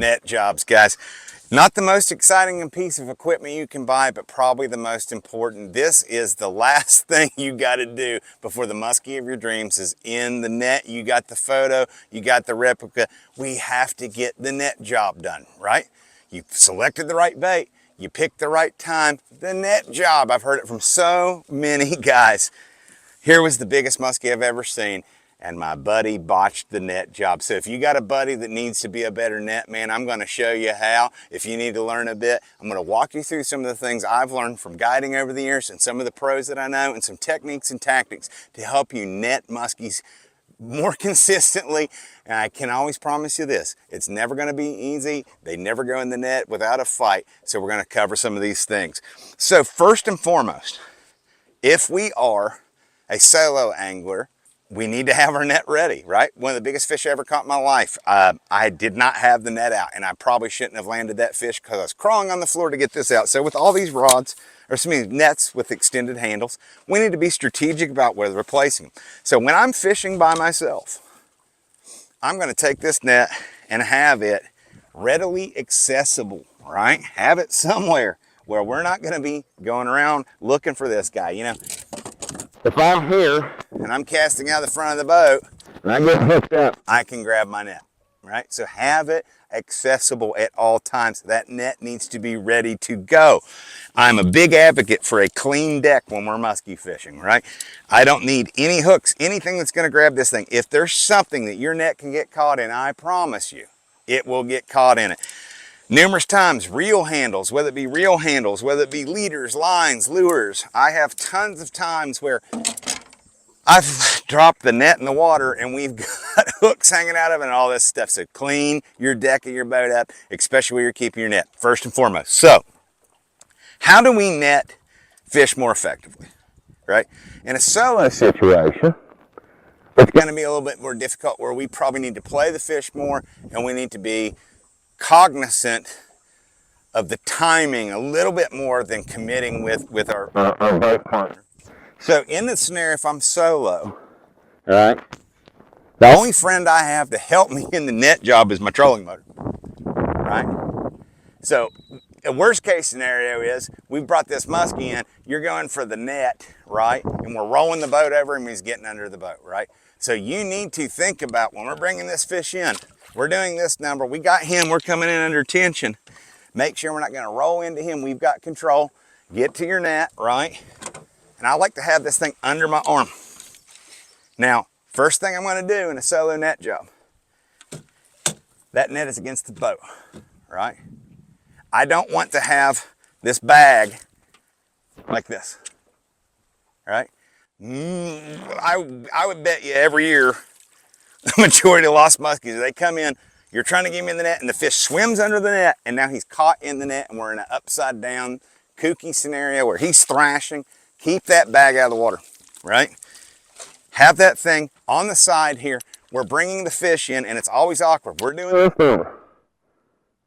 Net jobs, guys. Not the most exciting piece of equipment you can buy, but probably the most important. This is the last thing you got to do before the muskie of your dreams is in the net. You got the photo, you got the replica. We have to get the net job done, right? You selected the right bait, you picked the right time, the net job. I've heard it from so many guys. Here was the biggest muskie I've ever seen, and my buddy botched the net job. So if you got a buddy that needs to be a better net man, I'm gonna show you how. If you need to learn a bit, I'm gonna walk you through some of the things I've learned from guiding over the years and some of the pros that I know and some techniques and tactics to help you net muskies more consistently. And I can always promise you this, it's never gonna be easy. They never go in the net without a fight. So we're gonna cover some of these things. So first and foremost, if we are a solo angler, we need to have our net ready, right? One of the biggest fish I ever caught in my life. I did not have the net out, and I probably shouldn't have landed that fish because I was crawling on the floor to get this out. So with all these rods, or some nets with extended handles, we need to be strategic about where we're placing them. So when I'm fishing by myself, I'm gonna take this net and have it readily accessible, right? Have it somewhere where we're not gonna be going around looking for this guy, you know? If I'm here and I'm casting out the front of the boat and I get hooked up, I can grab my net, right? So have it accessible at all times. That net needs to be ready to go. I'm a big advocate for a clean deck when we're musky fishing, right? I don't need any hooks, anything that's gonna grab this thing. If there's something that your net can get caught in, I promise you, it will get caught in it. Numerous times, reel handles, whether it be reel handles, whether it be leaders, lines, lures. I have tons of times where I've dropped the net in the water and we've got hooks hanging out of it and all this stuff. So clean your deck of your boat up, especially where you're keeping your net, first and foremost. So, how do we net fish more effectively, right? In a solo situation, it's gonna be a little bit more difficult where we probably need to play the fish more and we need to be cognizant of the timing a little bit more than committing with our boat partner. So in this scenario, if I'm solo, all right, the only friend I have to help me in the net job is my trolling motor, right? So a worst case scenario is we brought this muskie in, you're going for the net, right? And we're rolling the boat over him, he's getting under the boat, right? So you need to think about when we're bringing this fish in, we're doing this number, we got him, we're coming in under tension. Make sure we're not gonna roll into him, we've got control. Get to your net, right? And I like to have this thing under my arm. Now, first thing I'm gonna do in a solo net job, that net is against the boat, right? I don't want to have this bag like this, right? I would bet you every year, the majority of lost muskies, they come in, you're trying to get him in the net and the fish swims under the net and now he's caught in the net and we're in an upside down kooky scenario where he's thrashing. Keep that bag out of the water, right? Have that thing on the side here. We're bringing the fish in and it's always awkward. We're doing this over.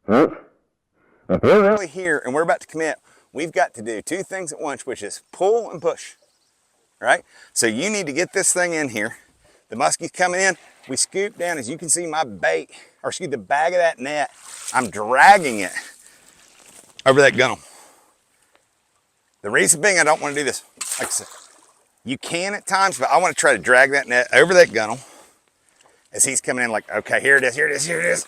Right? If we're really here and we're about to commit, we've got to do two things at once, which is pull and push, right? So you need to get this thing in here. The muskie's coming in, we scoop down. As you can see, my bait, or excuse the bag of that net, I'm dragging it over that gunnel. The reason being I don't want to do this, like I said, you can at times, but I want to try to drag that net over that gunnel as he's coming in like, okay, here it is, here it is, here it is.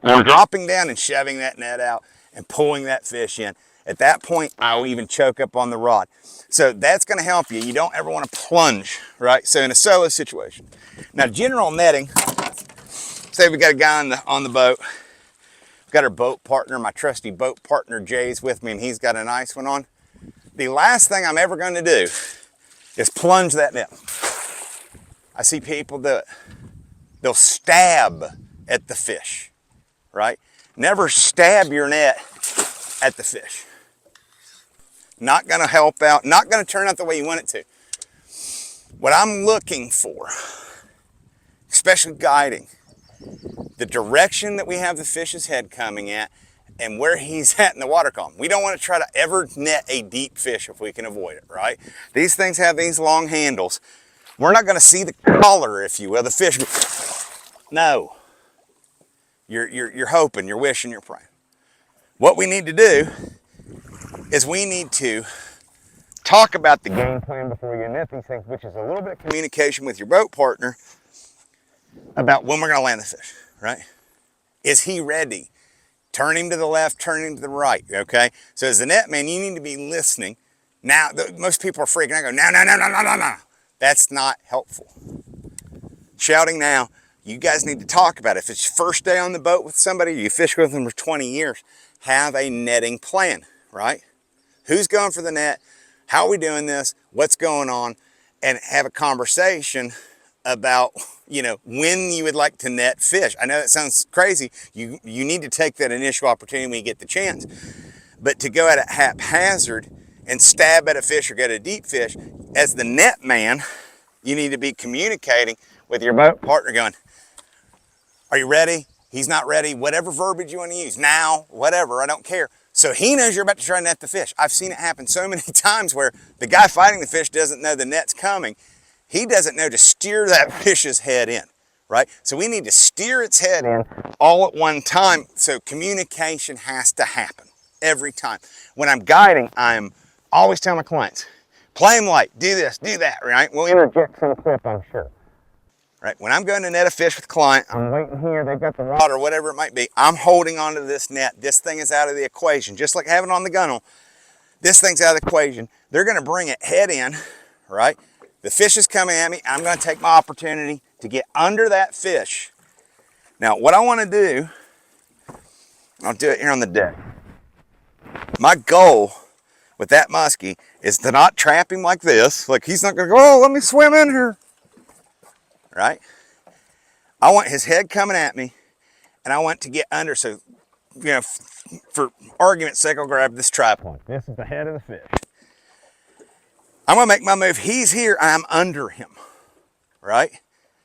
And I'm dropping down and shoving that net out and pulling that fish in. At that point, I'll even choke up on the rod. So that's gonna help you. You don't ever wanna plunge, right? So in a solo situation. Now, general netting, say we got a guy on the boat, got our boat partner, my trusty boat partner Jay's with me and he's got a nice one on. The last thing I'm ever gonna do is plunge that net. I see people do it. They'll stab at the fish, right? Never stab your net at the fish. Not gonna help out, not gonna turn out the way you want it to. What I'm looking for, especially guiding, the direction that we have the fish's head coming at and where he's at in the water column. We don't want to try to ever net a deep fish if we can avoid it, right? These things have these long handles. We're not gonna see the collar, if you will, the fish. No. You're hoping, you're wishing, you're praying. What we need to do is we need to talk about the game plan before you net these things, which is a little bit of communication with your boat partner about when we're going to land the fish, right? Is he ready? Turn him to the left, turn him to the right, okay? So as the net man, you need to be listening. Now, most people are freaking out, go, no, no, no, no, no, no, no. That's not helpful. Shouting now, you guys need to talk about it. If it's your first day on the boat with somebody, you fish with them for 20 years, have a netting plan, right? Who's going for the net? How are we doing this? What's going on? And have a conversation about, you know, when you would like to net fish. I know that sounds crazy. You need to take that initial opportunity when you get the chance. But to go at it haphazard and stab at a fish or get a deep fish, as the net man, you need to be communicating with your boat partner going, are you ready? He's not ready. Whatever verbiage you want to use. Now, whatever, I don't care. So he knows you're about to try to net the fish. I've seen it happen so many times where the guy fighting the fish doesn't know the net's coming. He doesn't know to steer that fish's head in, right? So we need to steer its head in all at one time. So communication has to happen every time. When I'm guiding, I'm always telling my clients, play him light, do this, do that, right? We'll interject some clip, I'm sure. Right, when I'm going to net a fish with a client, I'm waiting here, they've got the rod or whatever it might be, I'm holding onto this net. This thing is out of the equation, just like having it on the gunnel. This thing's out of the equation. They're gonna bring it head in, right? The fish is coming at me. I'm gonna take my opportunity to get under that fish. Now, what I wanna do, I'll do it here on the deck. My goal with that muskie is to not trap him like this. Like he's not gonna go, oh, let me swim in here. Right? I want his head coming at me and I want to get under. So, you know, for argument's sake, I'll grab this tripod. This is the head of the fish. I'm gonna make my move. He's here, I'm under him, right?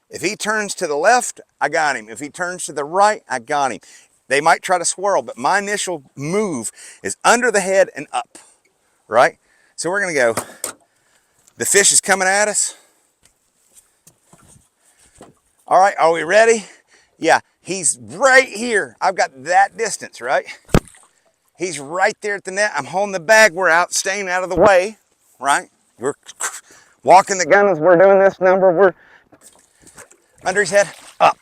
If he turns to the left, I got him. If he turns to the right, I got him. They might try to swirl, but my initial move is under the head and up, right? So we're gonna go, the fish is coming at us. All right, are we ready? Yeah, he's right here. I've got that distance, right? He's right there at the net. I'm holding the bag. We're out, staying out of the way, right? We're walking the gunnels. We're doing this number. We're under his head, up,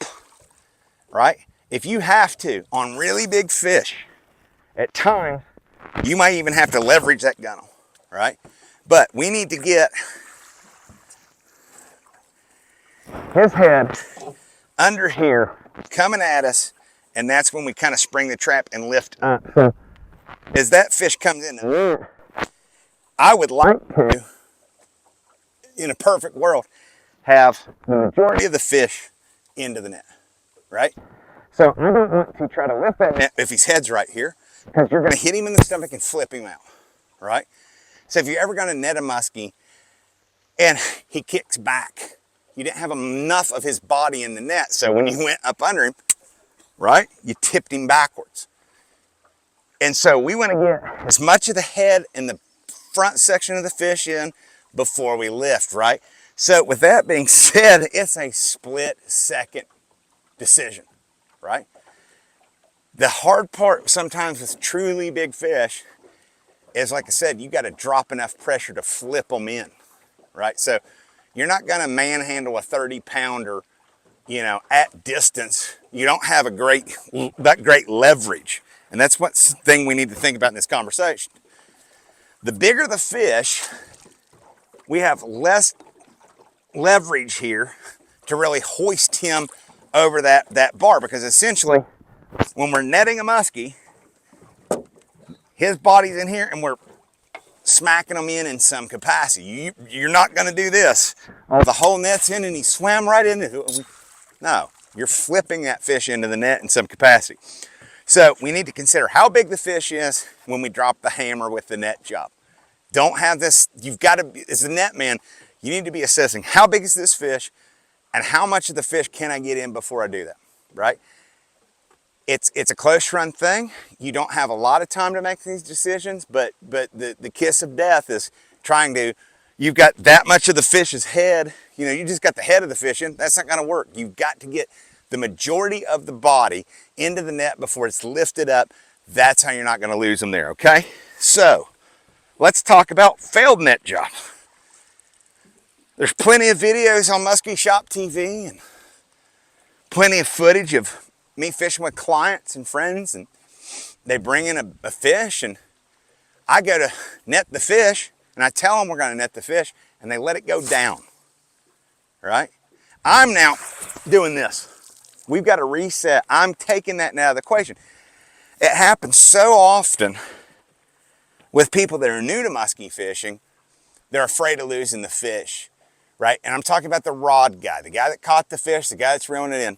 right? If you have to, on really big fish, at times, you might even have to leverage that gunnel, right? But we need to get his head under here, coming at us, and that's when we kind of spring the trap and lift up. So as that fish comes in, I would like to, in a perfect world, have the majority of the fish into the net, right? So I don't want to try to lift that net if his head's right here, because you're going to hit him in the stomach and flip him out, right? So if you're ever going to net a muskie and he kicks back, you didn't have enough of his body in the net. So when you went up under him, right, you tipped him backwards. And so we want to get as much of the head and the front section of the fish in before we lift, right? So with that being said, it's a split second decision, right? The hard part sometimes with truly big fish is, like I said, you got to drop enough pressure to flip them in, right? So you're not going to manhandle a 30-pounder, you know, at distance. You don't have that great leverage. And that's one thing we need to think about in this conversation. The bigger the fish, we have less leverage here to really hoist him over that bar, because essentially when we're netting a muskie, his body's in here and we're smacking them in some capacity. You're not going to do this. Oh, the whole net's in and he swam right in it. No, you're flipping that fish into the net in some capacity. So we need to consider how big the fish is when we drop the hammer with the net job. Don't have this, you've got to, as a net man, you need to be assessing how big is this fish and how much of the fish can I get in before I do that, right? It's a close run thing. You don't have a lot of time to make these decisions, but the kiss of death is trying to, you've got that much of the fish's head, you know, you just got the head of the fish in, that's not gonna work. You've got to get the majority of the body into the net before it's lifted up. That's how you're not going to lose them there, okay? So let's talk about failed net job. There's plenty of videos on Musky Shop TV and plenty of footage of me fishing with clients and friends, and they bring in a fish, and I go to net the fish, and I tell them we're going to net the fish, and they let it go down, right? I'm now doing this. We've got to reset. I'm taking that now out of the equation. It happens so often with people that are new to musky fishing. They're afraid of losing the fish, right? And I'm talking about the rod guy, the guy that caught the fish, the guy that's reeling it in.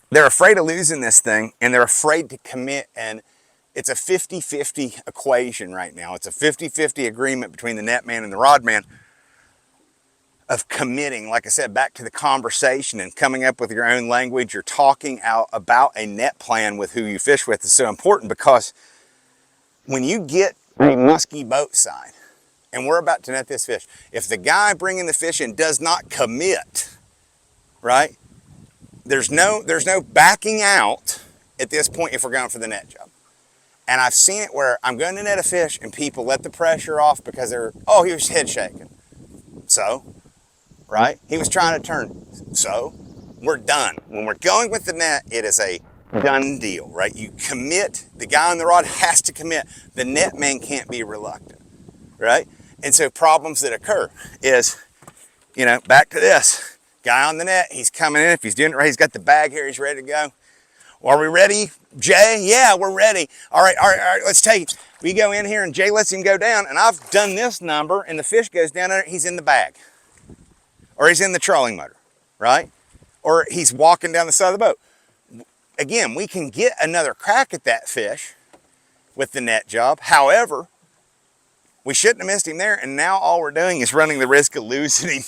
They're afraid of losing this thing, and they're afraid to commit, and it's a 50-50 equation right now. It's a 50-50 agreement between the net man and the rod man of committing, like I said, back to the conversation and coming up with your own language. You're talking out about a net plan with who you fish with is so important, because when you get a musky boat side and we're about to net this fish, if the guy bringing the fish in does not commit, right, there's no backing out at this point if we're going for the net job. And I've seen it where I'm going to net a fish and people let the pressure off because they're, oh, he was head shaking. So, right? He was trying to turn. So, we're done. When we're going with the net, it is a done deal, right? You commit. The guy on the rod has to commit. The net man can't be reluctant, right? And so problems that occur is, you know, back to this. Guy on the net, he's coming in. If he's doing it right, he's got the bag here. He's ready to go. Are we ready, Jay? Yeah, we're ready. All right, let's take it. We go in here and Jay lets him go down, and I've done this number, and the fish goes down there, he's in the bag. Or he's in the trolling motor, right? Or he's walking down the side of the boat. Again, we can get another crack at that fish with the net job. However, we shouldn't have missed him there, and now all we're doing is running the risk of losing him,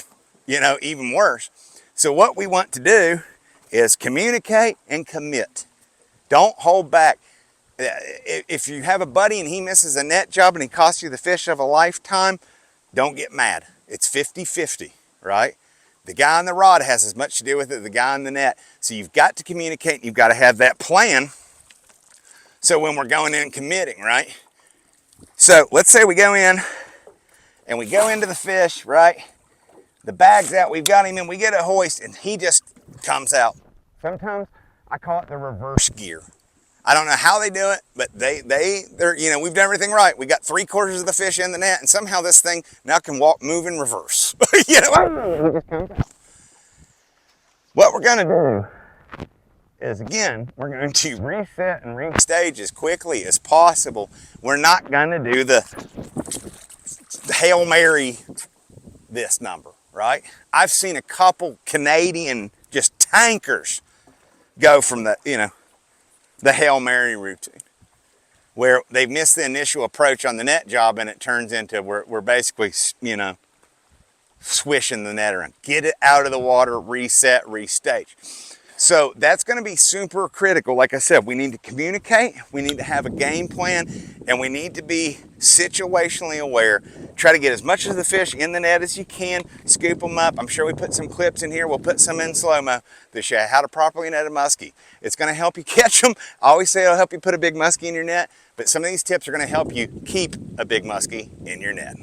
you know, even worse. So what we want to do is communicate and commit. Don't hold back. If you have a buddy and he misses a net job and he costs you the fish of a lifetime, don't get mad. It's 50-50, right? The guy on the rod has as much to do with it as the guy on the net. So you've got to communicate, and you've got to have that plan. So when we're going in and committing, right? So let's say we go in and we go into the fish, right? The bag's out, we've got him in, we get a hoist, and he just comes out. Sometimes I call it the reverse gear. I don't know how they do it, but they're, you know, we've done everything right. We got 3/4 of the fish in the net, and somehow this thing now can move in reverse. You know, he just comes out. What we're gonna do is, again, we're going to reset and restage as quickly as possible. We're not gonna do the Hail Mary this number, right? I've seen a couple Canadian just tankers go from the, you know, the Hail Mary routine, where they've missed the initial approach on the net job, and it turns into we're basically, you know, swishing the net around. Get it out of the water, reset, restage. So that's going to be super critical. Like I said, we need to communicate, we need to have a game plan, and we need to be situationally aware. Try to get as much of the fish in the net as you can, scoop them up. I'm sure we put some clips in here. We'll put some in slow-mo to show you how to properly net a muskie. It's going to help you catch them. I always say it'll help you put a big muskie in your net, but some of these tips are going to help you keep a big muskie in your net.